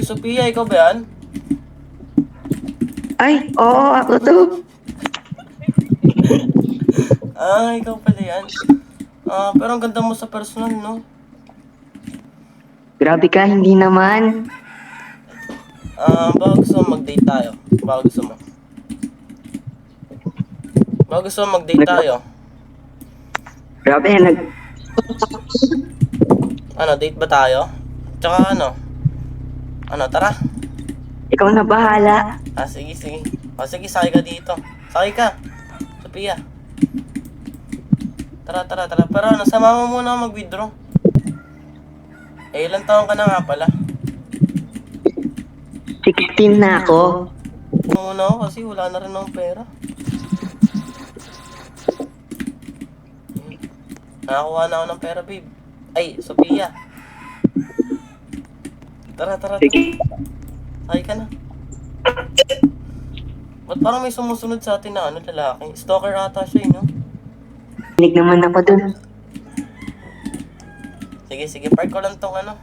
Sophia, ikaw ba yan? Ay, oo, ako to. Ikaw pala yan. Pero ang ganda mo sa personal, no? Grabe ka, hindi naman. Baka gusto mo mag-date tayo. Baka gusto mo. Baka gusto mo mag-date Nag- tayo. Grabe, Ano, date ba tayo? Tsaka ano? Ano, tara. ikaw na bahala. Sige, sige. Sige, sakay ka dito. Sakay ka. Sophia. Tara, tara, tara. Pero ano, sama mo muna ako mag-withdraw. Ilang taon ka na nga pala? 16 na ako. Muna ako kasi wala na rin akong pera. Nakakuha na ako ng pera, babe. Ay, Sophia. Tara, tara, tara. Sige. Sakay ka na. Ba't parang may sumusunod sa atin na ano, lalaki? Stalker ata siya, no? Hinig naman ako dun. Sige, sige. Park ko lang tong ano.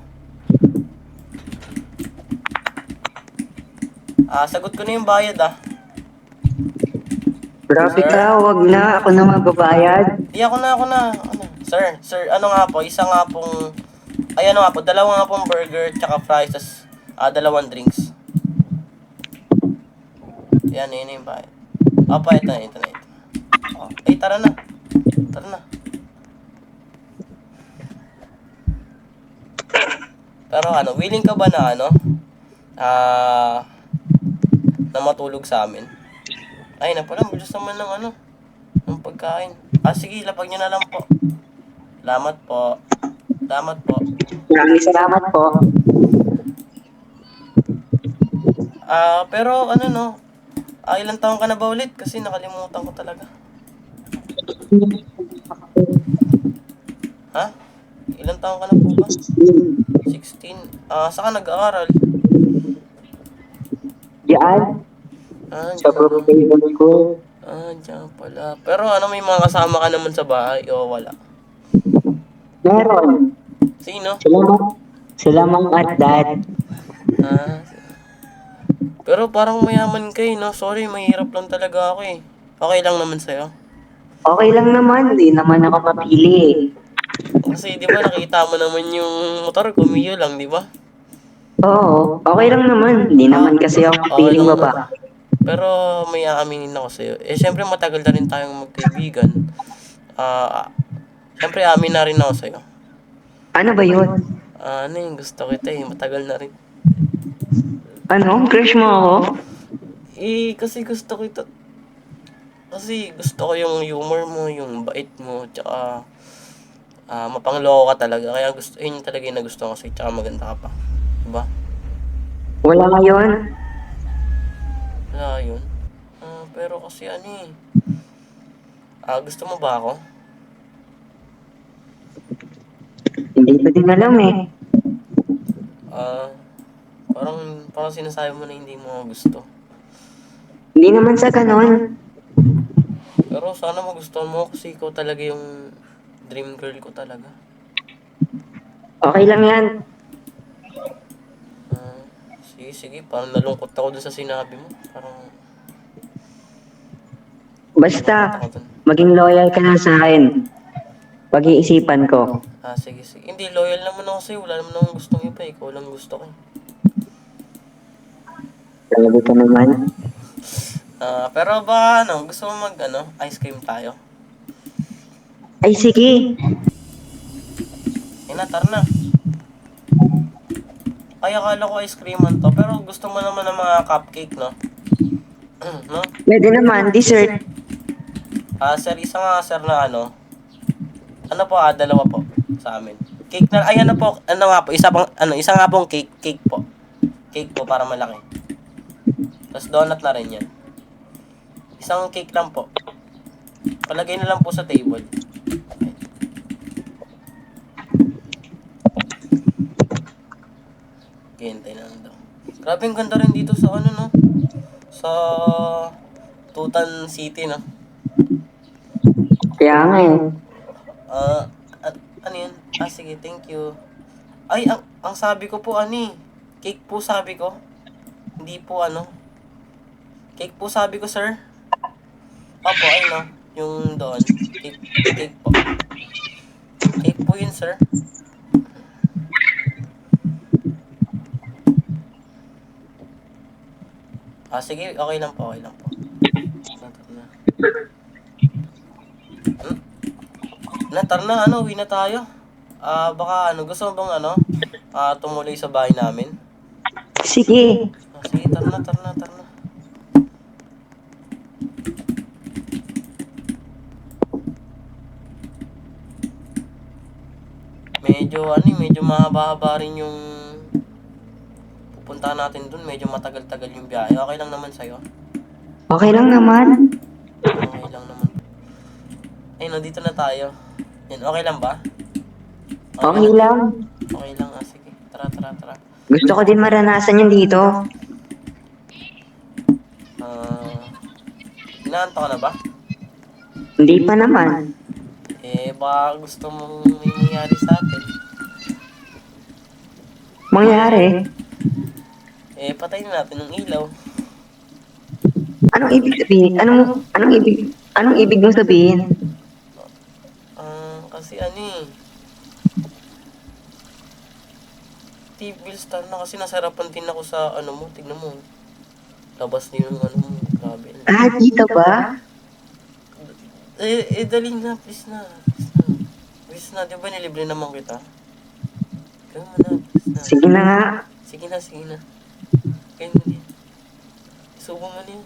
Sagot ko na yung bayad, Grabe Sir? ka, wag na. Ako na magbabayad. Di, ako na. Ano? Sir, ano nga po? Isa nga pong... Ay, ano nga po? Dalawa nga pong burger, tsaka fries, tas dalawang drinks. Yan, yun yung bayad. Opo, ito na. Ay, tara na. Tara na. Pero ano, willing ka ba na ano? Na matulog sa amin? Ay, na pala, bilis naman ng ano, ng pagkain. Sige, lapag nyo na lang po. Salamat po. Salamat po. Maraming salamat po. Pero ano no, ilang taon ka na ba ulit? Kasi nakalimutan ko talaga. Ha? Ilang taon ka na po ba? 16. Saan ka nag-aaral? Diyan, sa Diyan. professional school. Diyan pala. Pero ano, may mga kasama ka naman sa bahay o wala? Meron. Sino? Sila mang at dad. Ah, pero parang mayaman kayo, no? Sorry, mahirap lang talaga ako eh. Okay lang naman sa'yo. Okay lang naman, di naman ako mapili. Kasi di ba nakita mo naman yung motor ko, Mio lang, di ba? Oo, okay lang naman. Di Ah, naman kasi ako okay mapiling lang na. baba. Pero may aaminin ako sa'yo. Syempre matagal na rin tayong magkaibigan. Syempre amin na rin ako sa'yo. Ano ba yun? Ano yung gusto kita eh, matagal na rin. Ano? Crush mo ako? Kasi gusto ko ito. Kasi gusto ko yung humor mo, yung bait mo, tsaka mapangloko ka talaga. Kaya yun talaga yung nagustuhan ko sa'yo, tsaka maganda ka pa. Diba? Wala ngayon. Wala yun. Pero kasi ano eh. Gusto mo ba ako? Hindi ko din alam eh. Parang sinasabi mo na hindi mo ako gusto. Hindi naman sa ganon. Pero sana magustuhan mo kasi ikaw talaga yung dream girl ko talaga. Okay lang yan. Sige, sige. Parang nalungkot ako dun sa sinabi mo. Parang Basta, nalungkot ako dun. maging loyal ka na sa akin. Pag-iisipan ko. Sige, sige. Hindi, loyal naman ako sa'yo. Wala naman akong gustong iba. Ikaw lang gusto ko eh. Grabe ka naman. Pero ba ano, gusto mo ice cream tayo? Ay sige. Tara na. Ay, akala ko ice creaman to. Pero gusto mo naman ng mga cupcake, no? No? Pwede naman, dessert. Sir, isa nga sir na ano. Ano po, dalawa po sa amin. Cake na, ay ano po, ano nga po, isa nga pong cake po. Cake po para malaki. Tapos donut na rin yan. Isang cake lang po. Palagay na lang po sa table. Okay, hintay na lang daw. Grabe, ang ganda rin dito sa ano, no? Sa Tutan City, no? Kaya nga eh. Ano yan? Sige, thank you. Ay, ang sabi ko po, ani. Cake po sabi ko. Hindi po ano. Cake po sabi ko, sir. Opo, ayun o. Yung doon. Cake po. Cake po yun, sir. Sige, okay lang po, okay lang po. Tara na, ano, uwi na tayo. Baka ano, gusto mo bang ano, tumuloy sa bahay namin? Sige. Sige, tara na, tara na, tara na. Medyo mahaba-haba rin yung pupunta natin dun. Medyo matagal-tagal yung biyahe. Okay lang naman sa'yo. Okay lang naman. Okay lang naman. Ayun, dito na tayo. Yan, okay lang ba? Okay lang. Okay lang, sige. Tara, tara, tara. Gusto ko din maranasan yun dito. Inaanto ka na ba? Hindi pa naman. Baka gusto mong may mangyari sa atin. Mangyari. Patayin natin ng ilaw. Anong ibig sabihin? Anong ibig mong sabihin? Kasi T-bill star na kasi nasarapan din ako sa ano mo, tignan mo. Labas niyo yung ano mo, grabe. Dito ba? Dali na, please na, please na. Please na, di ba nilibre naman kita? Kaya mo na, please na. Sige na nga. Sige na, sige na. Kaya mo na yan. Isubo mo na yan.